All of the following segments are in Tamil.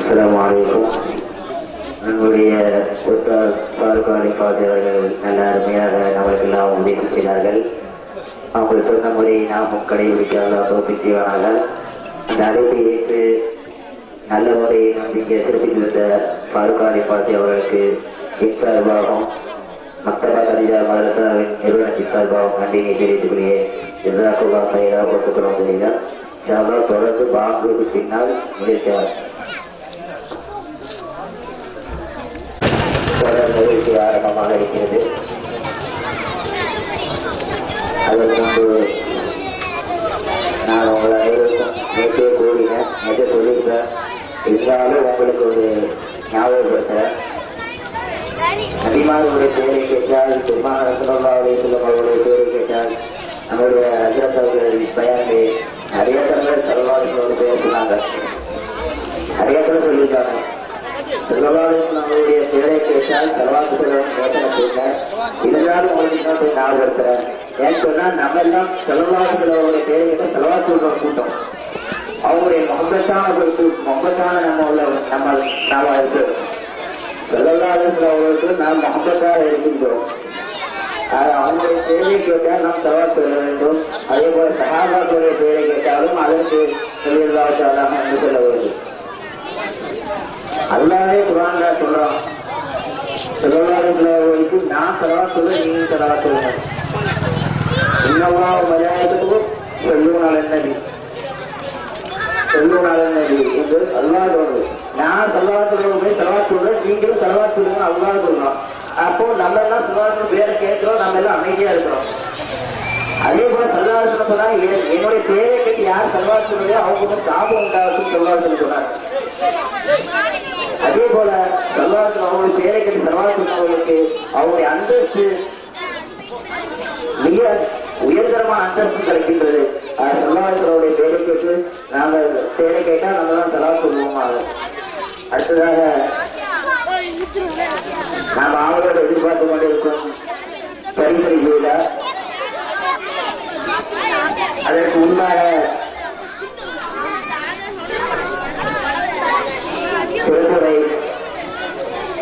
அஸ்ஸலாமு அலைக்கும். நம்முடைய பாதுகாணி பாதையாளர்கள் நல்ல அருமையாக நம்மளுக்கெல்லாம் உதவி செய்தார்கள். அவர்கள் சொன்ன முறையை நாமும் கடைபிடிக்காத தோப்பி செய்வானாக. அந்த அழைப்பை ஏற்று நல்ல முறையை இங்கே சிறப்பித்திருந்த பாதுகாணி பாதை அவர்களுக்கு சார்பாகவும் மக்தபா கலிஜா மதரசாவின் நிறுவனத்தின் சார்பாகவும் நன்றியை தெரிவித்துக் கொள்கிறேன். எதிராக பெயராக போட்டுக்கொள்ள முடியல. தொடர்ந்து பாங்குக்கு பின்னால் நிகழ்ச்சியார் தொடர் நிகழ்ச்சி ஆரம்பமாக இருக்கிறது. அதற்கு முன்பு நான் உங்கள் அனைவருக்கும் நேற்றே கூறினேன், நேற்று சொல்லியிருக்கேன். இருந்தாலும் உங்களுக்கு ஒரு ஞாபகப்படுத்துகிறேன். நபிமார்களுடைய பேரை கேட்டால், பெருமான ரசூலுல்லாஹி அவர்களுடைய பேரை கேட்டால், நம்முடைய ஹஜ்ரத் அவர்கள் பயானே நிறைய தடவை சல்லல்லாஹு பேர் சொன்னாங்க. நிறைய தடவை சொல்லியிருக்காங்க. நம்மளுடைய பேரை கேட்டால் செலவாக்குறோம் யோசனை செய்யுங்க. இருந்தாலும் உங்களுக்கு தான் போய் ஞாபகப்படுத்துறேன். ஏன்னு சொன்னா நம்ம எல்லாம் செலவாக்குறவருடைய பேரை கேட்டால் செலவாக்குற கூட்டம். அவங்களுடைய மொம்பத்தான நம்ம நாம இருக்கு. செலவாக்குறவர்களுக்கு நாம் மொம்பத்தாக இருக்கின்றோம். அவங்களுடைய பேரை கேட்டால் நாம் செலவாக்கு சொல்ல வேண்டும். அதே போல சஹாபாக்களுடைய பேரை கேட்டாலும் அதற்கு சொல்லியதாக என்று சொல்ல வேண்டும். அல்லாஹ்வே குர்ஆன்ல சொல்றான், செலவாக்குறவர்களுக்கு நான் செலவா சொல்ல, நீங்க செலவா சொல்லுங்க. இன்னல்லாஹு மலாயிகத்துஹு யுஸல்லூன அலன் நபி என்று அல்லாஹ் சொல்றது. நான் செலவாக்குறவங்க செலவா சொல்றேன், நீங்களும் செலவா சொல்லுங்க அல்லாஹ் சொல்றான். அப்போ நம்ம எல்லாம் செலவாக்கு பேரை கேட்கிறோம், நம்ம எல்லாம் அமைதியா இருக்கிறோம். அதே போல செல்வாக்கு சொன்னா என்னுடைய பேரை கேட்டு யார் செல்வாக்கு சொல்றதோ அவங்க சாபம் உண்டாகும் செல்வாக்கு சொன்னார். அதே போல செல்வாக்கு அவங்களுடைய பேரை கேட்டு செல்வாக்கு சொன்னவர்களுக்கு அவங்களுடைய அந்தஸ்து மிக உயர்தரமான அந்தஸ்து கிடைக்கின்றது. செல்வாக்குடைய பேரை கேட்டு நாங்கள் பேரை கேட்டா நம்ம தான் செலவாக்கு சொல்லுவோம். அடுத்ததாக நாம் அவரோடு எதிர்பார்த்து கொண்டிருக்கும் பரிசரி விழா. அதற்கு முன்பாக சிறப்புரை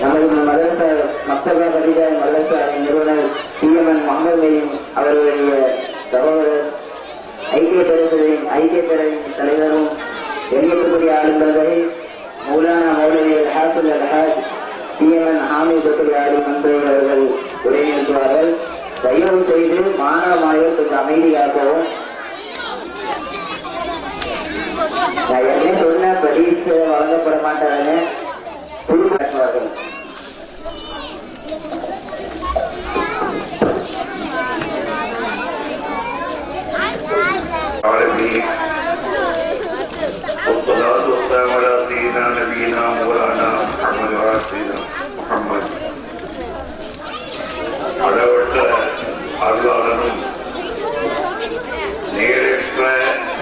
நமது மதரசா மக்தபா கலிஜா மதரசா நிறுவனர் TMN முகமது மரியம் அவர்களுடைய சகோதரர் ஐக்கிய பேரவையின் தலைவரும் வெளியேற்றக்கூடிய ஆளுநர்கள் மௌலானா மௌலவி ஹாஃபிஸ் அல்ஹாஜ் TMN ஹாமித் ஆலி மன்சூர் அவர்கள் உரையாற்றுவார்கள். தயவு செய்து மாணவ மாணவர் கொஞ்சம் அமைதியாகவும். நான் என்ன சொன்ன பரீட்சை வழங்கப்பட மாட்டாங்க புதுவார்கள். அளவற்ற அருளாளனும் நேரற்ற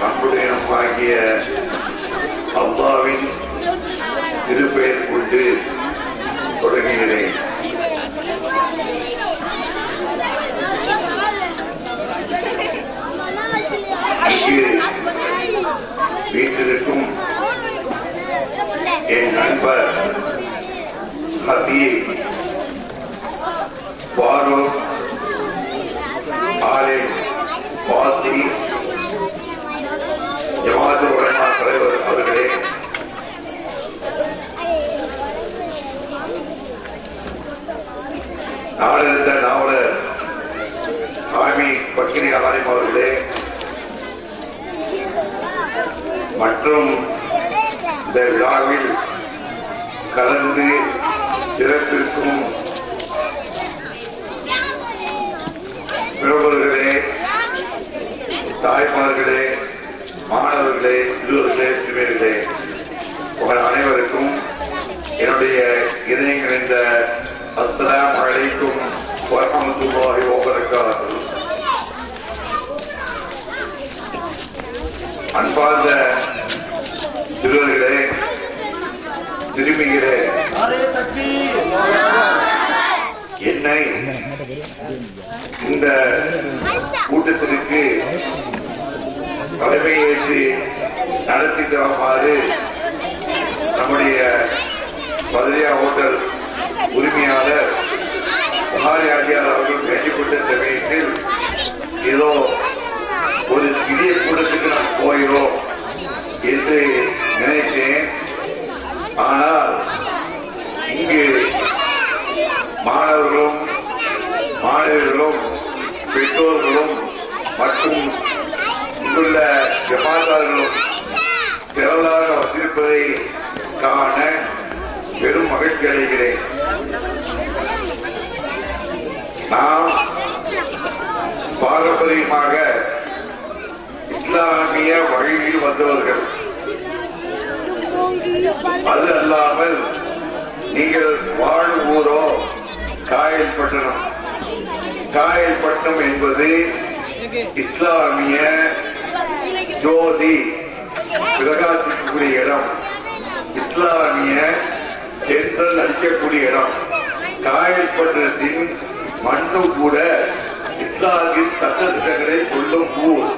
அன்புடையனும் ஆகிய அல்லாஹ்வின் திருப்பெயர் கொண்டு தொடங்குகிறேன். இங்கு வீட்டிற்கும் என் நண்பர் ஹபீப் ஃபாரூக் ஆலிம் வாசி ஜமாஅத் உலமா தலைவர் அவர்களே, நாடறிந்த நாவலர் சாமி பக்கிரி ஆலிம் அவர்களே மற்றும் இந்த விழாவில் கலந்து சிறப்பிற்கும் பிரபலர்களே, தாய்மார்களே, மாணவர்களே, சிறுவர்களே, சிறுமியர்களே, உங்கள் அனைவருக்கும் என்னுடைய இதயம் நிறைந்த அஸ்ஸலாமு அலைக்கும் வரஹ்மத்துல்லாஹி வபரகாத்துஹு. அன்பார்ந்த சிறுவர்களே, சிறுமிகளே, என்னை இந்த கூட்டத்திற்கு தலைமையேற்று நடத்தி தருமாறு நம்முடைய பதரியா ஹோட்டல் உரிமையாளர் புகாரி ஆகியார் அவர்கள் வேண்டிக்கொண்ட சமயத்தில் ஏதோ ஒரு சிறிய கூடத்துக்கு நாம் போகிறோம் என்று நினைத்தேன். ஆனால் இங்கு மாணவர்களும் மாணவர்களும் பெற்றோர்களும் மற்றும் இங்குள்ள ஜமாத்தார்களும் திரளாக வந்திருப்பதை காண பெரும் மகிழ்ச்சி அடைகிறேன். நாம் பாரம்பரியமாக இஸ்லாமிய வழியில் வந்தவர்கள். அது அல்லாமல் நீங்கள் வாழும் ஊரோ காயல்பட்டணம். காயல்பட்டணம் என்பது இஸ்லாமிய ஜோதி பிரகாசிக்கக்கூடிய இடம், இஸ்லாமிய சென்றல் அளிக்கக்கூடிய இடம். காயல்பட்டணத்தின் மண்ணு கூட இஸ்லாமின் சட்டத்திட்டங்களை சொல்லும் ஊர்.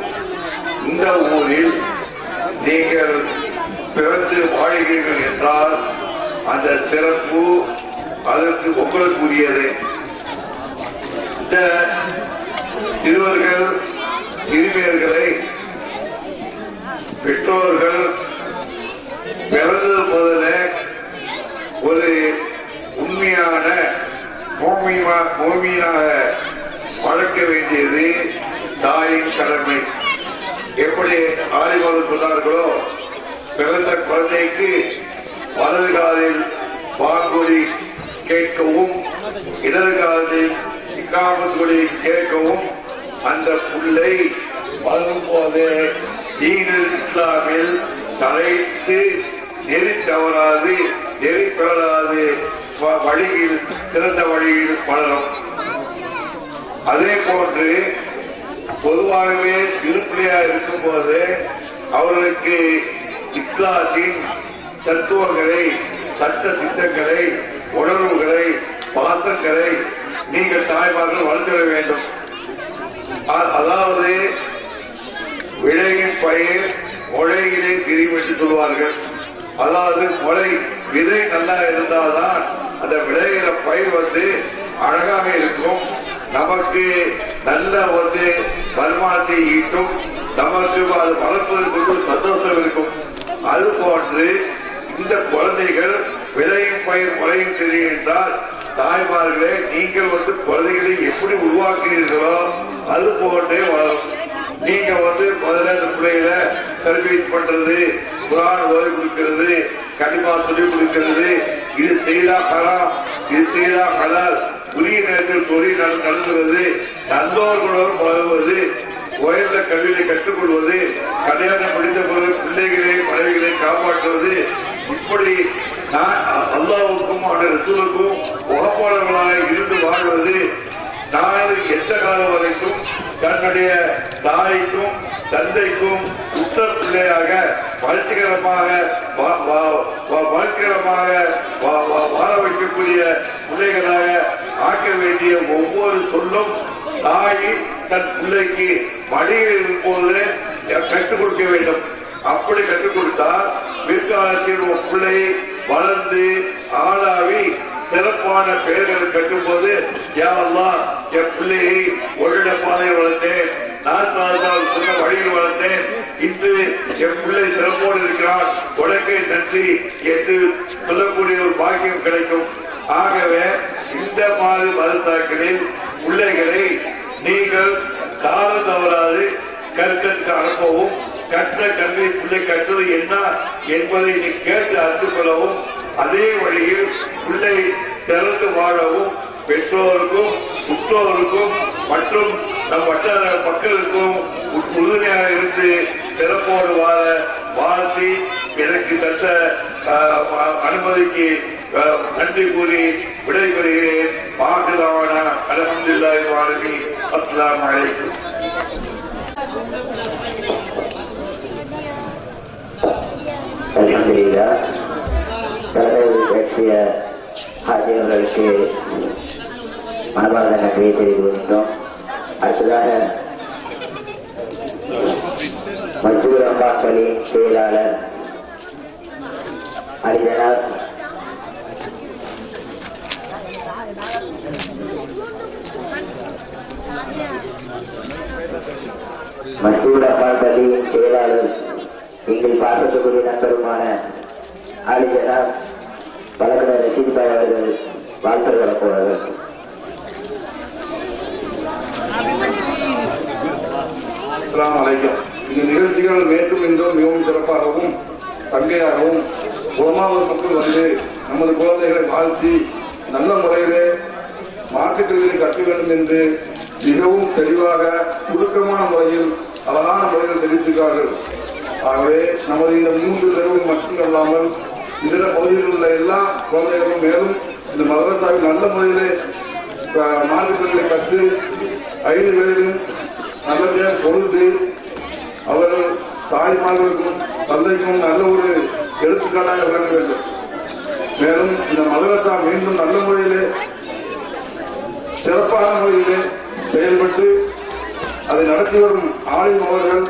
இந்த ஊரில் நீங்கள் பிறந்து வாழ்கிறீர்கள் என்றால் அந்த சிறப்பு அதற்கு உங்களுக்குரியது. இந்த சிறுவர்கள் சிறுமியர்களை பெற்றோர்கள் பிறந்தது முதல்ல ஒரு உண்மையான மோமீனாக வளர்க்க வேண்டியது தாயின் கடமை. எப்படி ஆதிவாதம் சொன்னார்களோ, பிறந்த குழந்தைக்கு வலது காலில் வாங்கொலி கேட்கவும் இடது காலில் இக்காமத்தொலி கேட்கவும் அந்த புள்ளை வளரும் போது தீனில் இஸ்லாமில் தலைத்து நெறி தவறாது நெறி பெறாது வழியில் சிறந்த வழியில் வளரும். அதே போன்று பொதுவாகவே திருப்பிள்ளையா இருக்கும் போது அவர்களுக்கு இஸ்லாத்தின் தத்துவங்களை சட்ட திட்டங்களை உணர்வுகளை பாசங்களை நீங்கள் தாய்மார்கள் வளர்த்திட வேண்டும். அதாவது விளையின் பயிர் மொழையிலே திரிவு என்று சொல்வார்கள். அதாவது மொழை விதை நல்லா இருந்தால்தான் அந்த விளைகிற பயிர் அழகாக இருக்கும், நமக்கு நல்ல வருமானத்தை ஈட்டும், நமக்கு அது வளர்ப்பதற்கு சந்தோஷம் இருக்கும். அதுபோன்று இந்த குழந்தைகள் விளையும் பயிர் முறையும் தெரியும் என்றால் தாய்மார்களே நீங்கள் குழந்தைகளை எப்படி உருவாக்குகிறீர்களோ அது போன்றே வளரும். நீங்க முதல்ல இந்த பிள்ளைகளை தர்பீத் பண்றது, குர்ஆன் ஓதி கொடுக்கிறது, கலிமா சொல்லிக் கொடுக்கிறது, இது செய்தா ஹராம் இது செய்தா ஹலால், உரிய நேரத்தில் தொழில் நடத்துவது, நல்லோர்களுடன் பழகுவது, உயர்ந்த கல்வியை கற்றுக்கொள்வது, கல்யாணம் முடிந்த போது பிள்ளைகளை மனைவிகளை காப்பாற்றுவது, இப்படி நான் அல்லாஹ்வுக்கும் ரசூலுக்கும் உகப்பாளர்களாக இருந்து வாழ்வது, நான் எந்த காலம் வரைக்கும் தன்னுடைய தாய்க்கும் தந்தைக்கும் உற்ற பிள்ளையாக வளர்ச்சிகரமாக வாழ வைக்கக்கூடிய பிள்ளைகளாக ஆக்க வேண்டிய ஒவ்வொரு சொல்லும் தாய் தன் பிள்ளைக்கு மடியில் இருக்கும்போது கற்றுக் கொடுக்க வேண்டும். அப்படி கற்றுக் கொடுத்தால் பிற்காலத்தில் ஒரு பிள்ளை வளர்ந்து ஆளாவி சிறப்பான பெயர்கள் கட்டும்போது யாரெல்லாம் என் பிள்ளையை ஒழிட பாதையில் வளர்த்தேன், நான் சொன்ன வழியில் வளர்த்தேன், இன்று என் பிள்ளை சிறப்போடு இருக்கிறான், உலகை நன்றி என்று சொல்லக்கூடிய ஒரு பாக்கியம் கிடைக்கும். ஆகவே இந்த மாதிரி மதத்தாக்களில் பிள்ளைகளை நீங்கள் காலம் தவறாது கற்கற்கு அனுப்பவும், கற்ற கல்வி பிள்ளை கற்றது என்ன என்பதை நீ கேட்டு அறிந்து கொள்ளவும், அதே வழியில் பிள்ளை சிறந்து வாழவும் பெற்றோருக்கும் உற்றோருக்கும் மற்றும் நம் வட்டார மக்களுக்கும் உறுதுணையாக இருந்து சிறப்போடு வாழ வாழ்த்தி எனக்கு தந்த அனுமதிக்கு நன்றி கூறி விடைபெறுகிறேன். வாக்குதாவான அல்ஹம்துலில்லாஹி வாழ்வி. அஸ்ஸலாமு அலைக்கும். அல்ஹம்துலில்லாஹ். தலைவர் பேசிய ஆசிரியர்களுக்கு மனமார்ந்த நன்றியை தெரிவிக்கின்றோம். அடுத்ததாக மஸ்ஜித் ரப்பாக்களின் செயலாளர் அலிஜனாப் மசூத் அப்பால் பள்ளியின் செயலாளர் எங்கள் பாசத்துக்குரிய நண்பருமான அலிஜனாப் வழக்கட ரஷீத் பாய் அவர்கள் வாழ்த்து வரப்போவார்கள். அஸ்ஸலாமு அலைக்கும். இந்த நிகழ்ச்சிகள் மேற்கும் இன்றும் மிகவும் சிறப்பாகவும் தங்கையாகவும் உலமாவூர் மக்கள் வந்து நமது குழந்தைகளை வாழ்த்தி நல்ல முறையிலே மாற்றுக்கல்வியை கற்க வேண்டும் என்று மிகவும் தெளிவாக சுருக்கமான முறையில் அழகான முறையில் தெரிவித்திருக்கிறார்கள். ஆகவே நமது இந்த 3 தெருவும் மட்டுமல்லாமல் இதர பகுதிகளில் உள்ள எல்லா குழந்தைகளும் மேலும் இந்த மதரசாவில் நல்ல முறையிலே மாற்றுக்கல்வியை கற்று 5 பேரிலும் நல்ல பொழுது அவர்கள் தாய்மார்களுக்கும் தந்தைக்கும் நல்ல ஒரு எடுத்துக்காட்டாக விளங்க வேண்டும். மேலும் இந்த மதரசா மீண்டும் நல்ல முறையிலே சிறப்பான முறையிலே செயல்பட்டு அதை நடத்தி வரும் ஆளும் அவர்கள்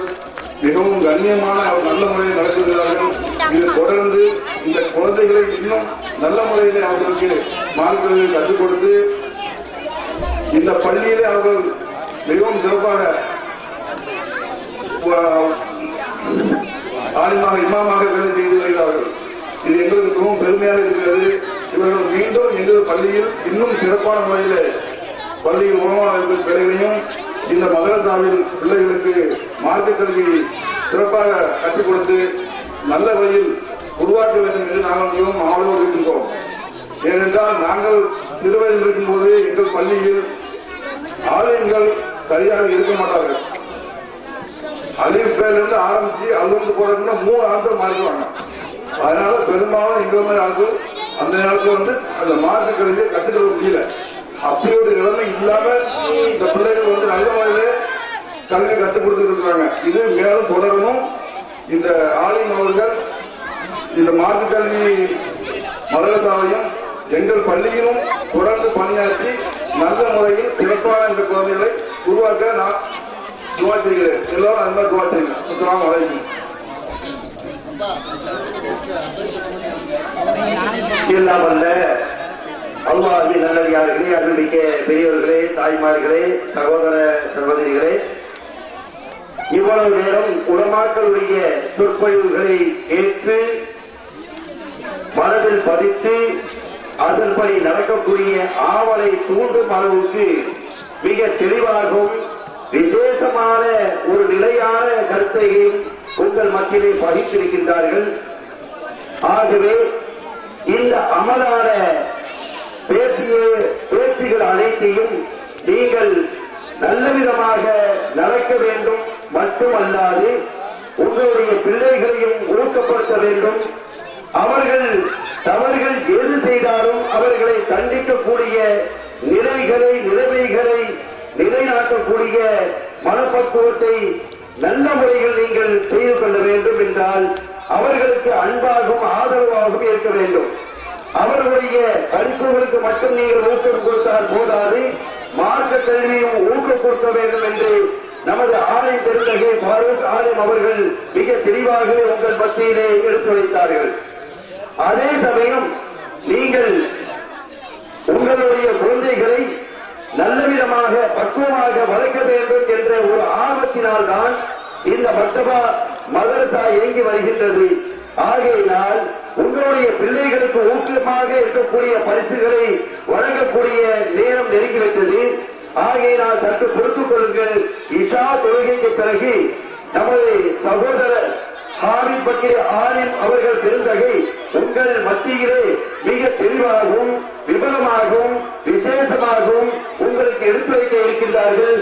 மிகவும் கண்ணியமான நல்ல முறையில் நடத்துகிறார்கள். இது தொடர்ந்து இந்த குழந்தைகளை இன்னும் நல்ல முறையிலே அவர்களுக்கு மார்க்கங்களை கற்றுக் கொடுத்து இந்த பள்ளியிலே அவர்கள் மிகவும் சிறப்பாக ஆலிமாக இமாமாக வேலை செய்து வருகிறார்கள். இது எங்களுக்கு மிகவும் பெருமையாக இருக்கிறது. இவர்கள் மீண்டும் எங்கள் பள்ளியில் இன்னும் சிறப்பான முறையில் பள்ளியில் உணவாக வேலைகளையும் இந்த மதரசாவில் பிள்ளைகளுக்கு மார்க்க கல்வி சிறப்பாக கற்றுக் கொடுத்து நல்ல வழியில் உருவாக்க வேண்டும் என்று நாங்கள் மிகவும் ஆவலோடு இருக்கின்றோம். ஏனென்றால் நாங்கள் சிறுவயதில் இருக்கும்போது எங்கள் பள்ளியில் ஆலயங்கள் சரியாக இருக்க மாட்டார்கள். அலிஃபிலிருந்து ஆரம்பிச்சு அலுவந்து போறதுன்னா 3 ஆண்டுகள் மாறிடுவாங்க. அதனால பெரும்பாலும் எங்க மாதிரி ஆண்டு அந்த நேரத்தில் அந்த மார்க்க கல்வியை கற்றுக்கொள்ள முடியல. அப்படி ஒரு நிலைமை இல்லாம இந்த பிள்ளைகள் நல்ல முறையிலே கல்வி கற்றுக் கொடுத்துட்டு இருக்காங்க. இது மேலும் தொடரணும். இந்த ஆலிம் அவர்கள் இந்த மார்க்க கல்வி மதரசாவையும் எங்கள் பள்ளியிலும் தொடர்ந்து பணியாற்றி நல்ல முறையில் சிறப்பான இந்த குழந்தைகளை உருவாக்க நான் துவா செய்கிறேன். எல்லாரும் அந்த மாதிரி துவா செய்யுங்க. அஸ்ஸலாமு அலைக்கும். எல்லாம் வல்ல அல்லாஹ்வின் நல்லடியார்களே, அருள்மிக்க பெரியவர்களே, தாய்மார்களே, சகோதர சகோதரிகளே, இவ்வளவு நேரம் உலமாக்களுடைய சொற்பொழிவுகளை ஏற்று மனதில் பதித்து அதன்படி நடக்கக்கூடிய ஆவலை தூண்டும் அளவுக்கு மிக தெளிவாகவும் விசேஷமான ஒரு நிலையான கருத்தையும் உங்கள் மத்தியிலே பகிர்ந்திருக்கின்றார்கள். ஆகவே இந்த அமலான பேச்சுகள் அனைத்தையும் நீங்கள் நல்ல விதமாக நடக்க வேண்டும் மட்டுமல்லாது உங்களுடைய பிள்ளைகளையும் ஊக்கப்படுத்த வேண்டும். அவர்கள் தவறுகள் எது செய்தாலும் அவர்களை தண்டிக்கக்கூடிய நிலைமைகளை நிலைநாட்டக்கூடிய மனப்பக்குவத்தை நல்ல முறையில் நீங்கள் செய்து கொள்ள வேண்டும் என்றால் அவர்களுக்கு அன்பாகவும் ஆதரவாகவும் இருக்க வேண்டும். அவர்களுடைய படிப்புகளுக்கு மட்டும் நீங்கள் ஊக்கம் கொடுத்தால் போதாது, மார்க்க கல்வியும் ஊக்கம் கொடுக்க வேண்டும் என்று நமது ஆலய பெருந்தகை ஃபாரூக் ஆலிம் அவர்கள் மிக தெளிவாக உங்கள் மத்தியிலே எடுத்து வைத்தார்கள். அதே சமயம் நீங்கள் உங்களுடைய குழந்தைகளை நல்ல விதமாக பக்குவமாக வளர்க்க வேண்டும் என்ற ஒரு ஆர்வத்தினால்தான் இந்த மக்தபா மதரசா இயங்கி வருகின்றது. ஆகையினால் உங்களுடைய பிள்ளைகளுக்கு ஊக்கமாக இருக்கக்கூடிய பரிசுகளை வழங்கக்கூடிய நேரம் நெருங்கிவிட்டது. ஆகையினால் சற்று பொறுத்துக் கொள்ளுங்கள். இஷா தொழுகைக்கு பிறகு நமது சகோதரர் ஹாரிஸ் பக்கீர் ஆலிம் அவர்கள் பெருந்தகை உங்கள் மத்தியிலே மிக தெளிவாகவும் விபரமாகவும் விசேஷமாகவும் உங்களுக்கு எடுத்துரைக்க இருக்கின்றார்கள்.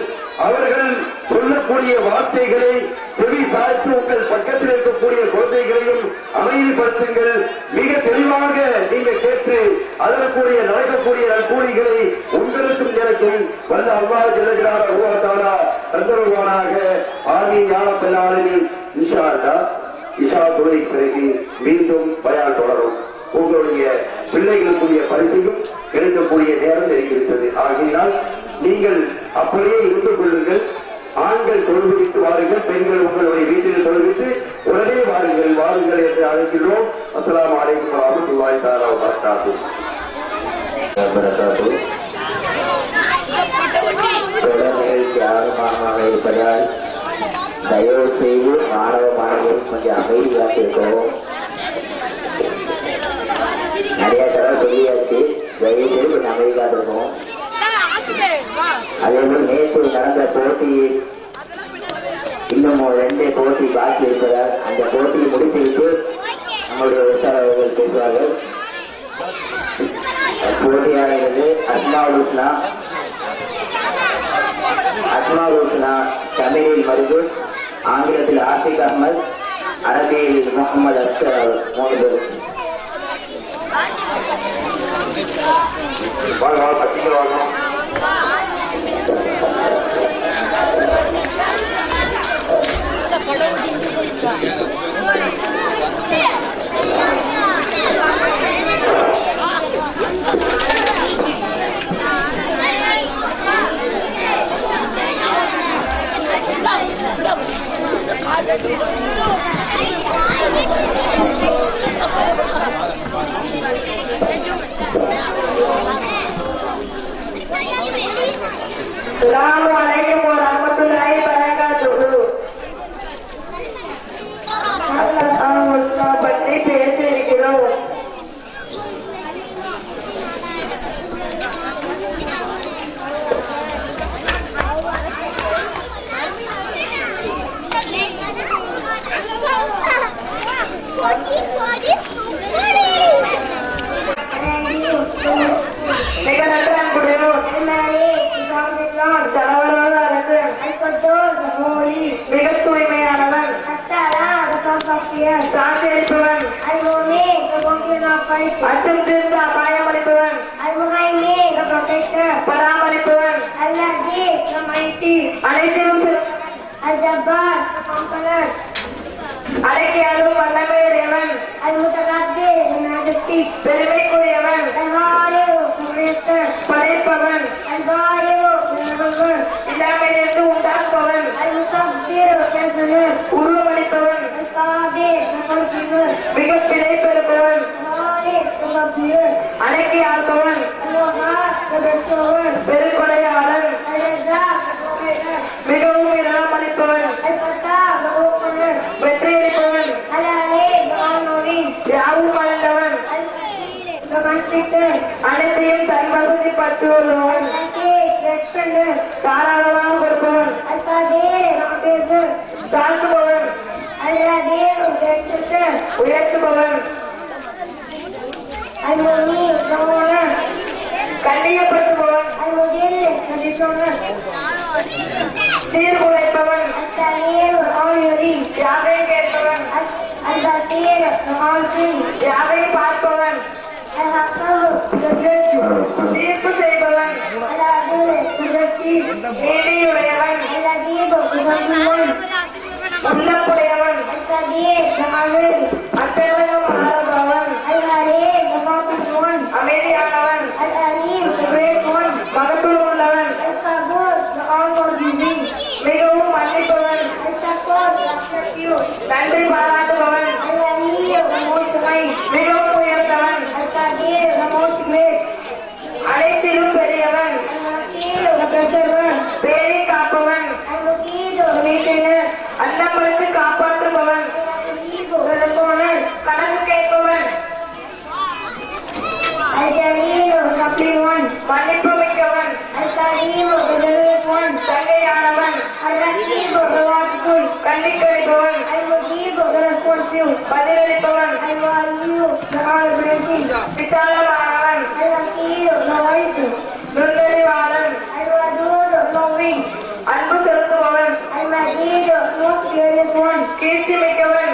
அவர்கள் சொல்லக்கூடிய வார்த்தைகளை செவி சாய்த்து உங்கள் பக்கத்தில் இருக்கக்கூடிய குழந்தைகளையும் அமைதிப்படுத்துங்கள். மிக தெளிவாக நீங்கள் கேட்டு அதற்குரிய நடக்கக்கூடிய நற்கூலிகளை உங்களுக்கும் எனக்கும் வல்ல அல்லாஹ் ஜல்ல ஜலாலுஹு தந்தருவானாக. ஆமீன் யா ரப்பல் ஆலமீன். இன்ஷா அல்லாஹ் இஷா தொழுகைக்கு பிறகு மீண்டும் பயான் தொடரும். உங்களுடைய பிள்ளைகளுக்குரிய பரிசையும் கிடைக்கக்கூடிய நேரம் நெருங்கிவிட்டது. ஆகையினால் நீங்கள் அப்படியே இருந்து கொள்ளுங்கள். ஆண்கள் ஆண்கள் தொழுவித்து வாருங்கள், பெண்கள் உங்களுடைய வீட்டில் தொழுவித்து உடனே வாருங்கள் வாருங்கள் என்று அழைக்கின்றோம். அஸ்ஸலாமு அலைக்கும் வரஹ்மத்துல்லாஹி தஆலா வ பரகாத்துஹு. தொடர் நிகழ்ச்சி ஆரம்பமாக இருப்பதால் தயவு செய்து மாணவ மாணவிகள் கொஞ்சம் அமைதியாக இருக்கவும். நிறைய தடவை சொல்லியாச்சு, தயவு செய்து கொஞ்சம் அமைதியாக இருக்கும். அதே போல் நேற்று நடந்த போட்டி இன்னும் 2 போட்டி பாக்கி இருப்பதால் அந்த போட்டியை முடித்துவிட்டு நம்முடைய உற்சாகர்கள் பேசுவார்கள். போட்டியாளர்கள் அஸ்மாவுல் ஹுஸ்னா தமிழில் மருது, ஆங்கிலத்தில் ஆசிக் அஹ்மத், அரபியில் முகமது அஸ்கர் 3 பேர். அஸ்ஸலாமு அலைக்கும் வரஹ்மத்துல்லாஹி வபரகாத்துஹு. பற்றி பேச இருக்கிறோம். மிக நன்றி அன்புடையோர். தலைவராக அரசன் மிக தூய்மையானவன், சாந்தியளிப்பவன், அச்சம் தீர்ந்த அபாயமளிப்பவன், பராமரிப்பவன், அனைத்திலும் அடக்கியாலும் வல்லமையுடையவன், பெருமைக்குரியவன், படைப்பவன், இல்லாமையிலிருந்து உண்டாக்குபவன், உருவமளிப்பவன், மிக பிழை பெறுபவன், அடக்கி ஆள்பவன், பெருக்கொடையாளன், மிகவும் இடமளிப்பவன், வெற்றியளிப்பவன், யாவும் அழிந்தவன், அனைத்தையும் தன்வசதிப்படுத்துவன், தாராளமாக கொடுப்பவன், தாழ்த்துபவன், உயர்த்துபவன், கண்ணியப்படுத்துபவன், சீர்குலைப்பவன், யாவை கேட்பவன், யாவை பார்ப்பவன், தீர்ப்பு செய்பவன், நீதியுடையவன், உள்ளப்புடையவன், அத்தவனம் ஆளபவன், அமைதியானவன், மகத்துவம் உள்ளவன், மிகவும் மன்னிப்பவன், நன்றி பாராட்டுபவன், மிகவும் உயர்ந்தவன், அனைத்திலும் பெரியவன், பேரை காப்பவன், அன்னமளித்து காப்பாற்றுபவன், கணக்கு கேட்பவன், மன்னிப்பு மிக்கவன், தங்கையானவன், கண்டிக்கழிப்பவன், பதிலளிப்பவன், விசாலமானவன், நுண்ணறிவாளன், அன்பு செலுத்துபவன், கீர்த்தி மிக்கவன்,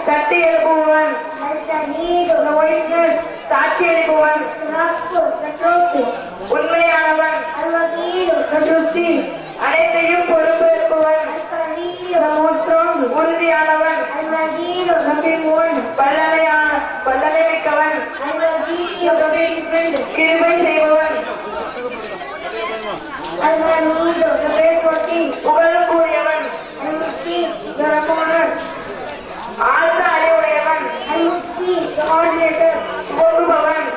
தட்டி எழுப்புபவன், சாட்சி அளிப்பவன், உண்மையானவன், அனைத்தையும் பொறுப்பேற்பவன், உறுதியானவன், வல்லமை மிக்கவன், கிருபை செய்பவன், புகழுக்குரியவன் ஆழ்ந்த அறிவுடையவன் போகுபவன்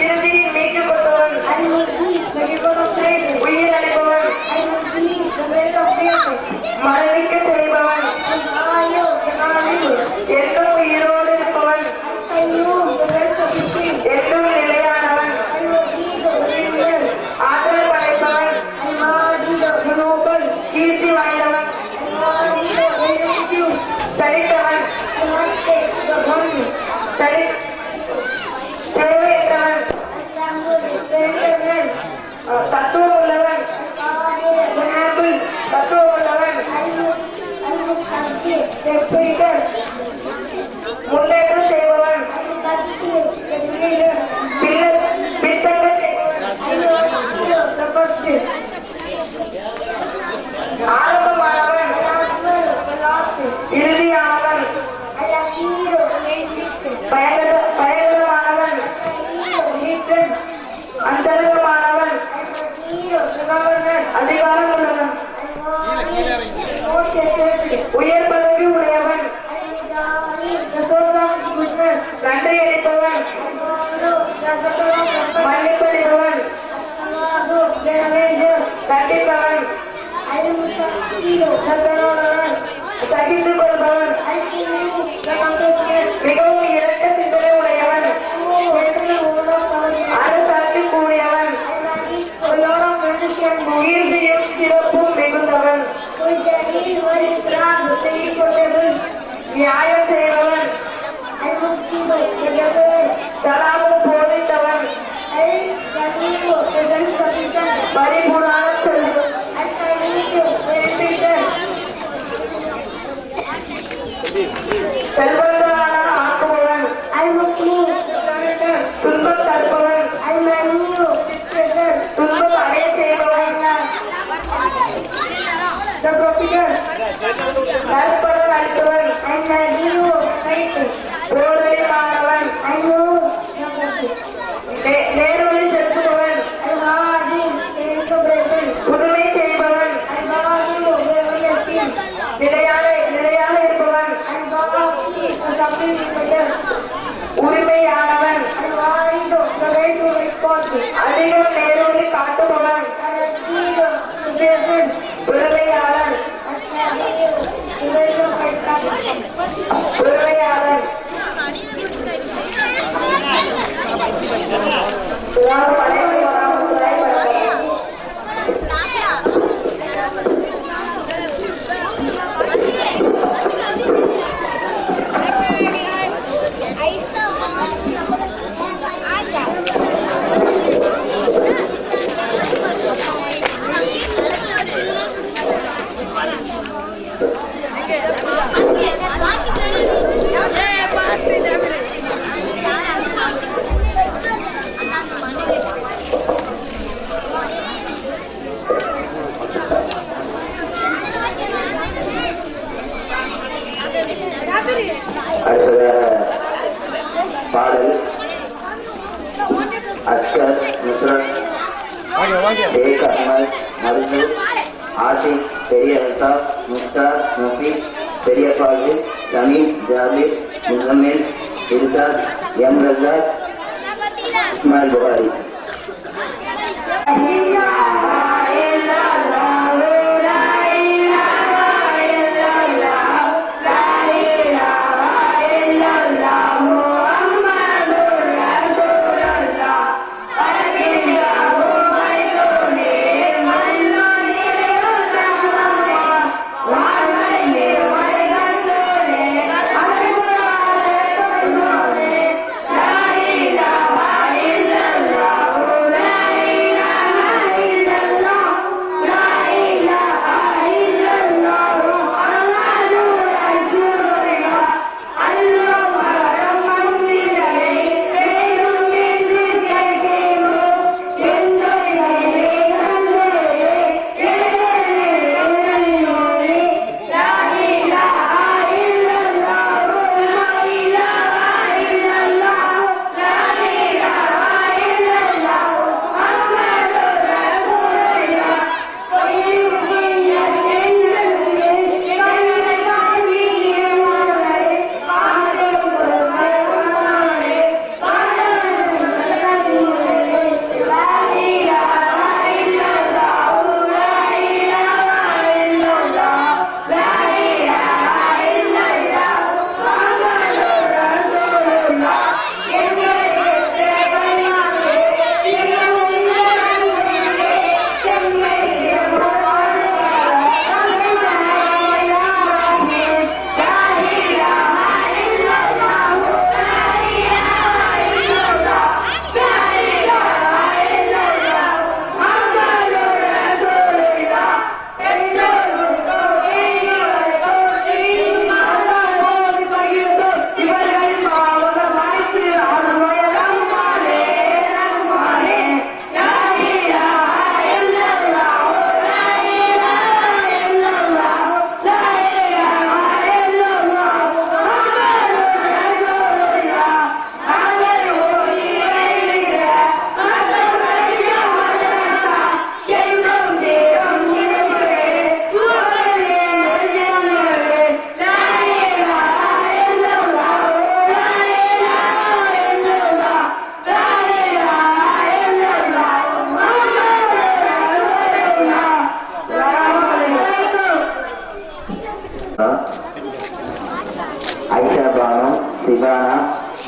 இறுதியில் மீட்டுக் கொண்டவன் உயிர் அளிப்பவன் மரணிக்க செய்பவன் என்றும் உயிரோடு இருப்பவன் என்றும் நிலையானவன் ஆற்றல் படைப்பவன் கீர்த்தி வாய்ந்தவன் தரித்தவன் தேவையற்றவன் தத்துவம் உள்ளவன் தத்துவம் உள்ளவன் முன்னேற்றம் செய்பவன் பித்தங்கள் ஆரம்பமானவன் இறுதியானவன் பயங்கரமானவன் அந்தரங்கமானவன் அதிகாரம் உள்ளவன் உயர் பதவி உடையவன் நன்றி அளிப்பவன் மன்னிப்பளிப்பவன் கண்டிப்பவன் சகித்துக் கொள்பவன் மிகவும் இரட்ட சிந்தனை உடையவன் அரசாட்சி கூடியவன் கீர்த்தியும் சிறப்பும் மிகுந்தவன் நியாயம் செய்பவன் தலாமும் போதித்தவன் பரிபூர்ண செல்வங்களான ஆக்குபவன் துன்பம் தடுப்பவன் துன்பம் அடைய செய்பவன் நற்பலன் அளித்தவன் போர்வெளிமானவன் நேர்வழி செலுத்துபவன் புதுமை செய்பவன் நிலையாக இருப்பவன் உரிமையானவன் அதிகம் நேர்வழி காட்டுபவன் உரிமையாளன் உரிமையாளன் அடுத்ததாக பாடல் அக்ஷர் நுஸ்ரத் ஷேக் அஹ்மத் மருசூர் ஆசிக் பெரிய அல்தாப் முஸ்தார் முஃபீத் பெரிய ஃபாசில் ஜமீல் ஜாபிர் முசம்மில் இர்சாத் எம் ரஸாக் இஸ்மாயில் புகாரி La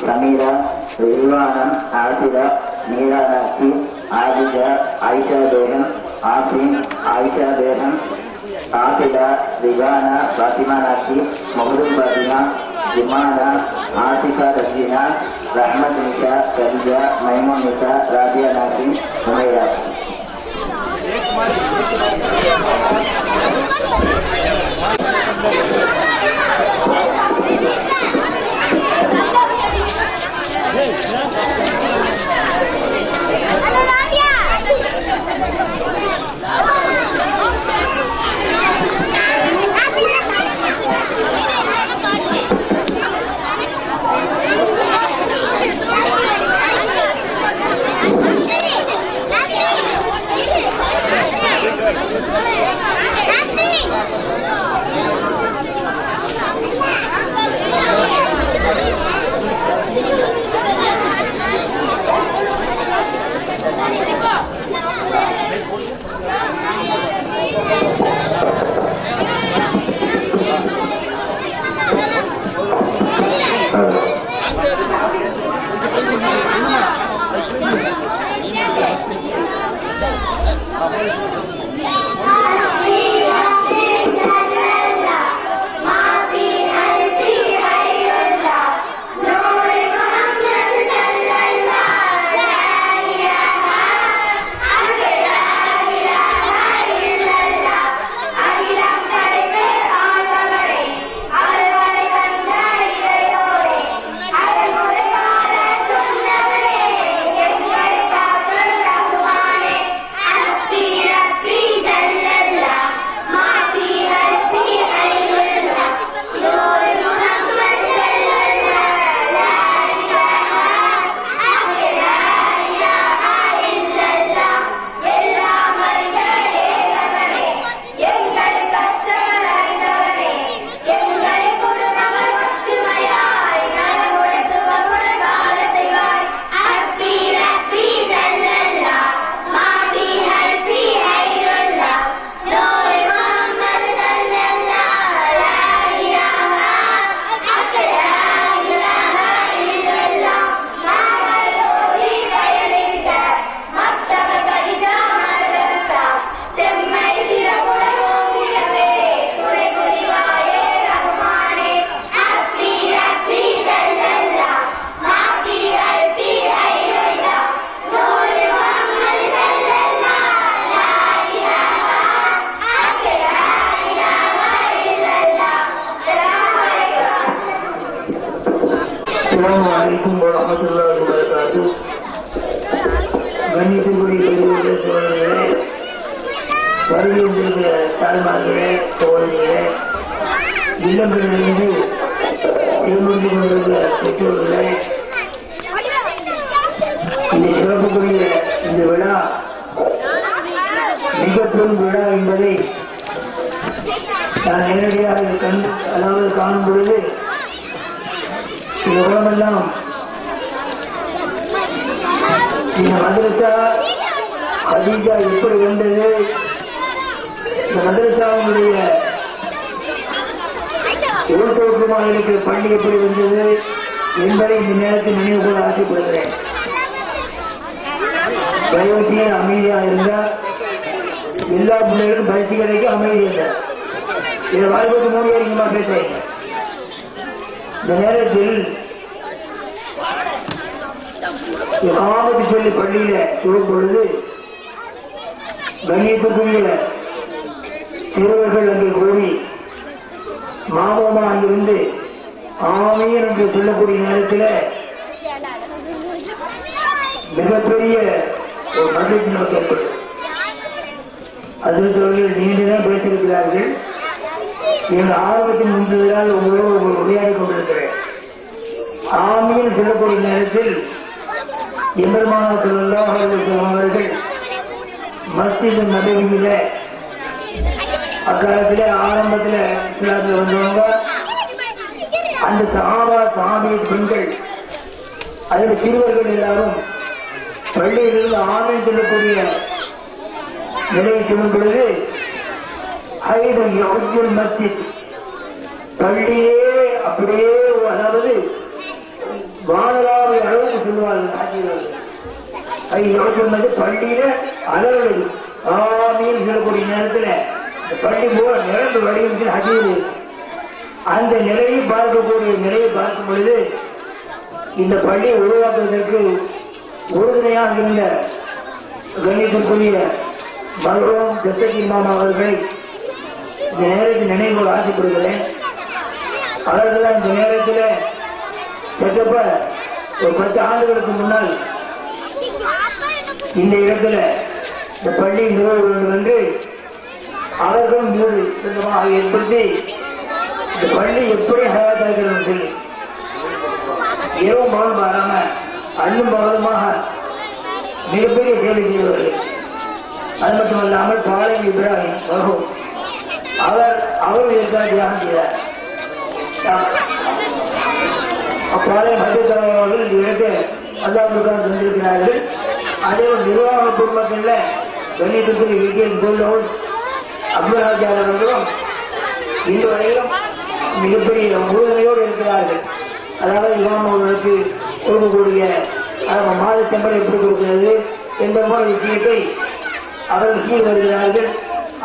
சமீரா, ரில்வானம், ஆசிரா, மீரானாட்சி, ஆதிஜா, ஆயிஷா பேகம், ஆசிம், ஆயிஷா பேகம், ஆசிதா, ரிவானா, பாத்திமா நாட்சி, முகதும் பாத்திமா, ஜுமானா, ஆசிஃபா ரஜீனா, ரஹ்மத் நிஷா, கரிஜா, மைமூன் நிஷா, ராபியா நாட்சி, உமையா. அஸ்ஸலாமு வரஹ்மத்துல்லாஹி வபரகாத்துஹு. கண்ணியத்திற்குரிய பெரியவர்களே, சோழர்களே, வருகின்ற தாய்மார்களே, சோழர்களே, இல்லங்களிலிருந்து திருமணி கொண்டிருக்கிற பெற்றோர்களே, இந்த சிறப்புக்குரிய இந்த விழா மிகப்பெரும் விழா என்பதை நான் நேரடியாக காணும் பொழுது இந்த உலகமெல்லாம் இந்த மதரசா ஹதீஜா எப்படி வந்தது, இந்த மதரசாவுடைய உள்தோற்றமாக இருக்கிற பள்ளி எப்படி வந்தது என்பதை இந்த நேரத்தில் நினைவு கொள்ள ஆசைப்படுகிறேன். தயவுசெய்து அமைதியாக இருந்தால் எல்லா பிள்ளைகளும் பயிற்சி கிடைக்க அமைதி இல்லை. இதை வாழ்க்கை மூணு வரைக்குமா பேசுறீங்க. இந்த நேரத்தில் இமாமத்து சொல்லி பள்ளியில சொல்லும் பொழுது கண்ணியத்துக்குரிய சிறுவர்கள் அங்கே கூறி மாமோமா அங்கிருந்து ஆமீன் என்று சொல்லக்கூடிய நேரத்தில் மிகப்பெரிய ஒரு மகிழ்ச்சி நமக்கு ஏற்படும். அதில் நீண்டுதான் பேசியிருக்கிறார்கள். எங்கள் ஆர்வத்தின் முன்புதான் உங்களோடு உரையாடி கொண்டிருக்கிறேன். ஆமீன் சொல்லக்கூடிய நேரத்தில் எம்பெருமானார் ஸல்லல்லாஹு அலைஹி வஸல்லம் அவர்கள் மஸ்ஜித் நபவியில அக்காலத்தில் ஆரம்பத்தில் இஸ்லாத்தில் வந்தவங்க அந்த சஹாபிய பெண்கள் அதில் சிறுவர்கள் எல்லாரும் பள்ளியிலிருந்து ஆமீன் சொல்லக்கூடிய நிலையை சொல்லும் பொழுது மஸ்ஜித் பள்ளியே அப்படியே, அதாவது வானலாவை அளவுக்கு சொல்லுவார்கள் ஆட்சியர்கள். அது சொன்னது பள்ளியில அளவு ஆமீன் சொல்லக்கூடிய நேரத்தில் பள்ளி போல நிரம்பு வடிவத்தில் அஜீது அந்த நிலையை பார்க்கக்கூடிய நிலையை பார்க்கும் பொழுது இந்த பள்ளியை உருவாக்குவதற்கு உறுதுணையாக இருந்த கணிதத்துக்குரிய மருத்துவம் ஜெசகி இமாம் அவர்களை இந்த நேரத்தில் நினைவு ஆசைப்படுகிறேன். அவர்கள் இந்த நேரத்தில் செட்டப்ப ஒரு 10 ஆண்டுகளுக்கு முன்னால் இந்த இடத்துல இந்த பள்ளி நிறுவ வேண்டும் என்று அவர்களும் மீது சொந்தமாக ஏற்படுத்தி இந்த பள்ளி எப்படி ஹயாத்தாக்கிறது சொல்லி இரவும் பகலும் பாராம அண்ணும் பகலுமாக மிகப்பெரிய சேவை செய்வார்கள். அது மட்டுமல்லாமல் பாலை இப்ராஹிம் வரும் அவர் இதற்காக தியாகம் செய்தார். அப்பாலை மத்தியத்தலைவர்கள் இந்த இடத்தை அல்லாஹ்வுக்காக தந்திருக்கிறார்கள். அதே ஒரு நிர்வாக குடும்பத்தில் கண்ணியத்துக்குரிய விஜயன் கோல்டவுன் அப்துல்ராஜார் அவர்களும் இன்று வரையிலும் மிகப்பெரிய உறுதுணையோடு இருக்கிறார்கள். அதாவது இமாம் அவர்களுக்கு கொடுக்கக்கூடிய மாத சம்பளம் எப்படி கொடுக்கிறது என்ற போல விஷயத்தை அவர்கள் கீழ் வருகிறார்கள்.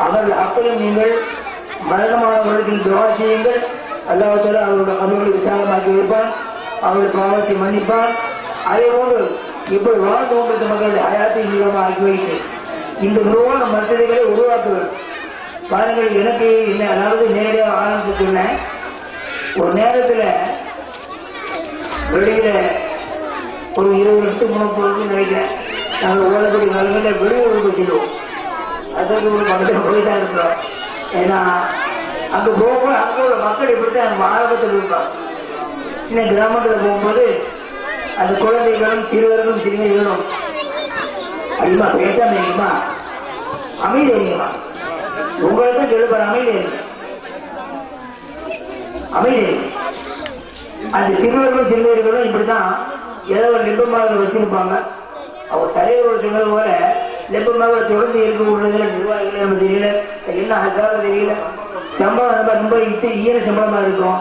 அவர்கள் அப்பையும் நீங்கள் மரணமானவர்களுக்கு துவா செய்யுங்கள். அல்லாஹ்வுத்தாலா அவர்களுக்கு விசாலமாக்கி வைப்பான், அவர்கள் பாவத்தை மன்னிப்பான். அதே போன்று இப்படி வாழ்ந்து கொண்டிருந்த மக்களுடைய ஹயாத்தை நிறுவனமாக ஆக்கி வைத்து இந்த நிறுவன மசதிகளை உருவாக்குவது பாருங்கள். எனக்கு என்ன அதாவது நேரடியாக ஆரம்பித்து சொன்னேன். ஒரு நேரத்தில் வெளியில ஒரு 20 வருஷத்துக்கு முன்னாடி நினைக்கிறேன் நாங்கள் ஓடக்கூடிய நிலைமையில வெளியூருக்கு வச்சிடுவோம். அதற்கு ஒரு மக்கள் போய்தான் இருக்கிறோம். ஏன்னா அங்க போகும்போது அங்க உள்ள மக்கள் இப்படித்தான் நம்ம ஆரம்பத்தில் இருப்பாங்க. இன்னும் கிராமத்தில் போகும்போது அந்த குழந்தைகளும் சிறுவர்களும் சிறுமிகளும் அதிகமா பேசாம இருக்குமா அமைதி இருக்குமா உங்களுக்கு எழுப்பார் அமைதி இருக்கு அமைதி இருக்கு. அந்த சிறுவர்களும் சிறுமிகளும் இப்படித்தான் ஏதோ ஒரு நிபமாக வச்சிருப்பாங்க. அவர் தலைவர்கள் சொன்னது போல லெப்பமாக தொடர்ந்து இருக்கக்கூடியதுல நிர்வாகிகளே நம்ம தெரியல, என்ன அதுக்காக தெரியல. சம்பளம் நம்ம ரொம்ப ஈர சம்பளமா இருக்கும்.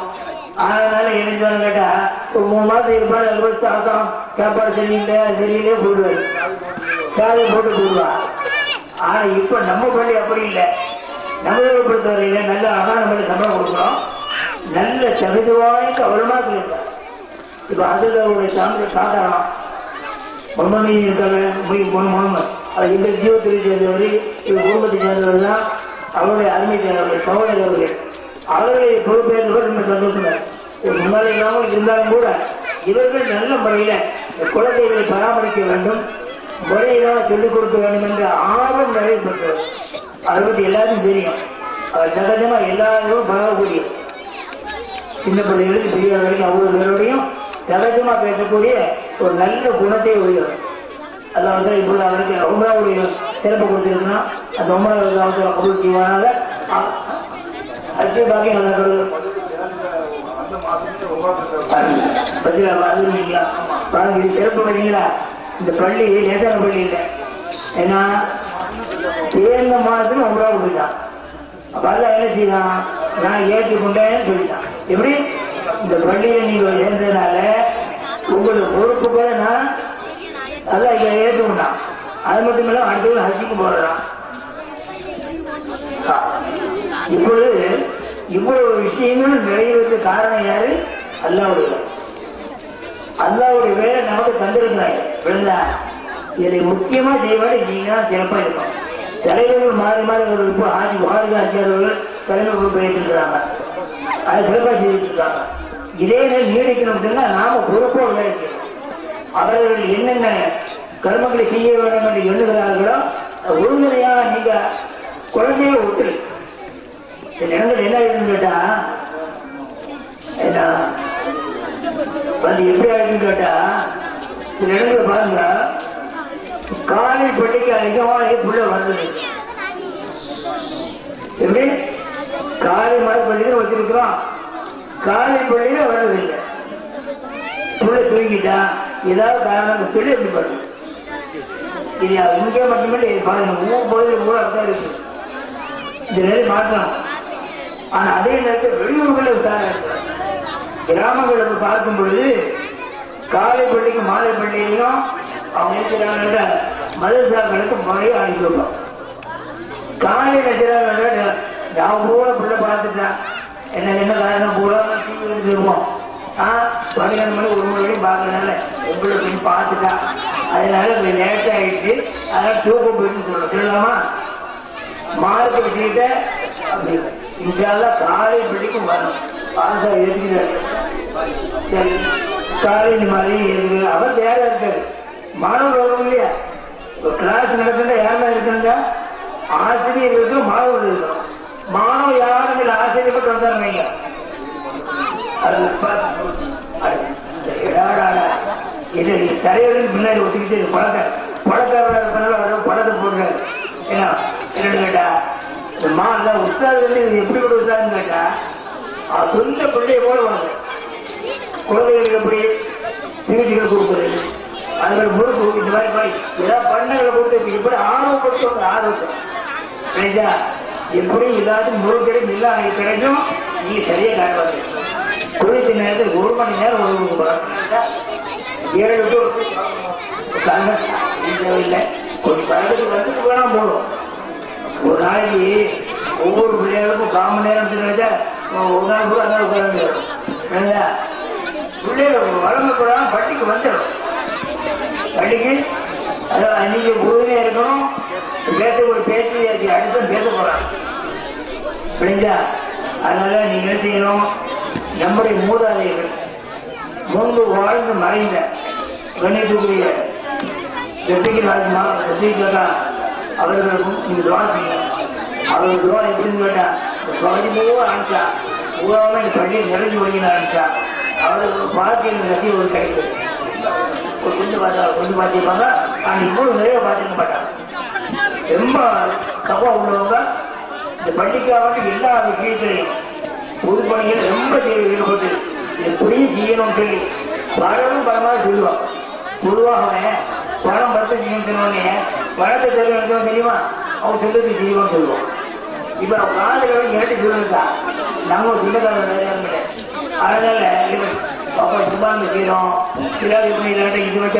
அதனால என்ன கேட்டா ஒரு 3 மாசம் இருப்பாரு, அதுக்கு சாப்பிட்டோம் சாப்பாடு சரியில்லையே போடுவாரு, சாலை போட்டு போடுவா. ஆனா இப்ப நம்ம பள்ளி அப்படி இல்லை. நம்மளை பொறுத்தவரையில நல்ல அழகான நம்ம சம்பளம் கொடுக்குறோம், நல்ல தகுதி வாய்ந்த அவ்வளமா இருக்கார். இப்ப அதுல ஒரு சாதாரணம் முகமது இருக்காங்க, முகமது அது இந்த ஜீவத்தை சேர்ந்தவர், இவர் குடும்பத்தை சேர்ந்தவர் தான் அவருடைய அருமை சேர்ந்தவர்கள் சகோதரர்கள். அவர்களை பொறுப்பேற்றவர் நம்ம சந்தோஷம். முன்னாலே இல்லாமல் இருந்தாலும் கூட இவர்கள் நல்ல முறையில குழந்தைகளை பராமரிக்க வேண்டும், முறையிலாக சொல்லிக் கொடுக்க வேண்டும் என்ற ஆர்வம் நிறைவேற்றவர். அதை பற்றி எல்லாருக்கும் தெரியும். அவர் சகஜமா எல்லாரும் பழகக்கூடிய சின்ன பிள்ளைகளுக்கு பெரிய வரைக்கும் அவ்வளவு பேரோடையும் சகஜமா பேசக்கூடிய ஒரு நல்ல குணத்தை உடையவர். அதாவது இப்பொழுது அவருக்கு உம்ராவுடைய சிறப்பு கொடுத்திருக்கணும். அந்த உம்ராவுக்கு கபூல் செய்வானால அச்சை பாக்கி நல்லா சிறப்பு பண்ணீங்களா? இந்த பள்ளி லேசான பள்ளி இல்லை. ஏன்னா சேர்ந்த மாதத்துல உம்ரா கொடுத்தான். அப்ப அதெல்லாம் என்ன செய்யலாம், நான் ஏற்றுக்கொண்டேன்னு சொல்லிட்டான். எப்படி இந்த பள்ளியில நீங்க சேர்ந்ததுனால உங்களுக்கு பொறுப்பு கூட நான் அதான் இங்க ஏற்றுக்கொண்டான். அது மட்டும் இல்ல அடுத்தவங்க ஹஜ்ஜுக்கு போறான். இப்பொழுது இவ்வளவு விஷயங்களும் நிறைவேற்ற காரணம் யாரு? அல்லாவுடைய வேலை நமக்கு தந்திருக்கிறாங்க. விழுந்தா இதை முக்கியமா செய்வாரு நீங்க தான் சிறப்பா இருக்கும். தலைவர்கள் மாறி மாறி இப்போ ஆட்சி பாரதி ஆட்சியாளர்கள் தலைமை பொறுப்பு ஏற்றிருக்கிறாங்க, அதை சிறப்பா செய்துட்டு இருக்காங்க. இதே நேரம் நீடிக்கணும் அப்படின்னா நாம பொறுப்போடு வேலை செய்யணும். அவர்கள் என்னென்ன கர்மங்களை செய்ய வேண்டும் என்று எண்ணுகிறார்களோ உறுதுணையாக நீங்க குழந்தைய ஒத்துழை. சில இடங்கள் என்ன ஆயிடுன்னு கேட்டா என்ன அது எப்படி ஆயிடுன்னு கேட்டா சில இடங்களை பாருங்க, காலை பள்ளிக்கு அதிகமாக புள்ள வந்தது. எப்படி காலை மழை பள்ளியில வச்சிருக்கிறோம், காலை பள்ளியில வர்றதில்லை. புள்ள தூங்கிட்டா ஏதாவது காரணம் சொல்லி எப்படி பண்ணும். இது இங்கே மட்டுமே பாருங்க, ஊர் பகுதியில் ஊரா தான் இருக்கு. இந்த நிலை மாற்றலாம். ஆனா அதே நேரத்தில் வெளியூர்களை கிராமங்களுக்கு பார்க்கும் பொழுது காலை பள்ளிக்கு மாலை பள்ளியிலையும் அவங்க இருக்கிறாங்க மதரசாக்களுக்கு முறையை அனுப்பி வைப்போம். காலை நினைக்கிறாங்க நான் பூரா பிள்ளை பார்த்துட்டேன் என்ன காரணம் பூரா டிவி இருப்போம். 12 மணி 1 மணி வரையும் பார்க்கறதுனால எப்படி போய் பார்த்துட்டா அதனால லேட் ஆயிடுச்சு அதனால தூக்கம் போயிட்டு சொல்லலாமா மார்க் விஷயத்த அப்படி இன்ஷால்லாம் காலை பள்ளிக்கும் வரணும். பாசா இருக்கிறாரு சரி காலேஜ் மாதிரி இருக்கு அவர் தயாரா இருக்காரு. மாணவர் வரணும் இல்லையா? கிளாஸ் நடக்குன்னா யாரெல்லாம் இருக்குங்க? ஆசிரியர் இருக்கணும் மாணவர்கள் இருக்கணும். மாணவர் யாரும் இல்லை ஆசிரியப்பட்டு வந்தாருங்க தரையோடு பின்னாடி ஒத்துக்கிட்டு பழக்காரா இருக்கிறனால படத்தை போடுறாரு. ஏன்னா என்னன்னு கேட்டா இந்த மாதா உஸ்தாது வந்து எப்படி கூட உஸ்தாதுன்னு கேட்டா சொந்த பிள்ளைய போல வாங்க குழந்தைகளுக்கு எப்படி சிகிச்சைகள் கொடுக்குறது அதுகள் முறுக்கு இந்த மாதிரி ஏதாவது பண்ணங்களை கொடுத்து எப்படி ஆர்வப்படுத்துவாங்க ஆர்வத்தை கிடைச்சா எப்படி எல்லாத்துக்கும் முறுக்கடையும் இல்ல கிடைக்கும். நீங்க சரியா காட்டுவாங்க குறித்த நேரத்தில் 1 மணி நேரம் ஒரு 7 டு இல்லை கொஞ்சம் பழக்கத்துக்கு வந்துட்டு வேணா போடும். ஒரு நாளைக்கு ஒவ்வொரு பிள்ளைகளுக்கும் 1/4 மணி நேரம் ஒரு நாள் கூட அங்கே உட்கார்ந்து பிள்ளைகள் வளர்ந்து கூட பள்ளிக்கு வந்துடும். பள்ளிக்கு அதாவது நீங்க உறுதியா இருக்கணும். பேச ஒரு பேச்சு அடுத்து பேச போறாங்க புரிஞ்சா? அதனால நீங்க என்ன செய்யணும்? நம்முடைய மூதாதையர்கள் முன்பு வாழ்ந்து மறைந்த கணிதத்துக்குரிய அவர்களுக்கும் நீங்க துவா செய்யணும். அவர்கள் துவா எப்படின்னு கேட்டா பகுதி பூவா ஆரம்பிச்சா பூராம பள்ளியை நிறைஞ்சு ஒழிக்கணும் ஆரம்பிச்சா அவர்களுக்கு பார்க்கையில் நிறைய ஒரு கிடைக்குது. கொஞ்சம் பார்த்திருப்பாங்க ஆனால் இவ்வளவு நிறைய பார்த்துக்க மாட்டாங்க. ரொம்ப தப்பா உள்ளவங்க இந்த பள்ளிக்காக எல்லா விஷயத்திலையும் பொது பணிகள் ரொம்ப ஈடுபட்டு எப்படியும் செய்யணும் சொல்லி பணமும் பணமாக சொல்லுவான். பொதுவாக பணம் பத்து செய்யணுன்னே பணத்தை தெரியும் தெரியுமா அவங்க சொல்லுறது செய்வோம் சொல்லுவோம். இப்ப காலையில் கேட்டு சொல்லுங்கக்கா நம்ம சொந்தக்காரங்க அதனால பாப்பா சும்மா செய்யறோம் இது வச்ச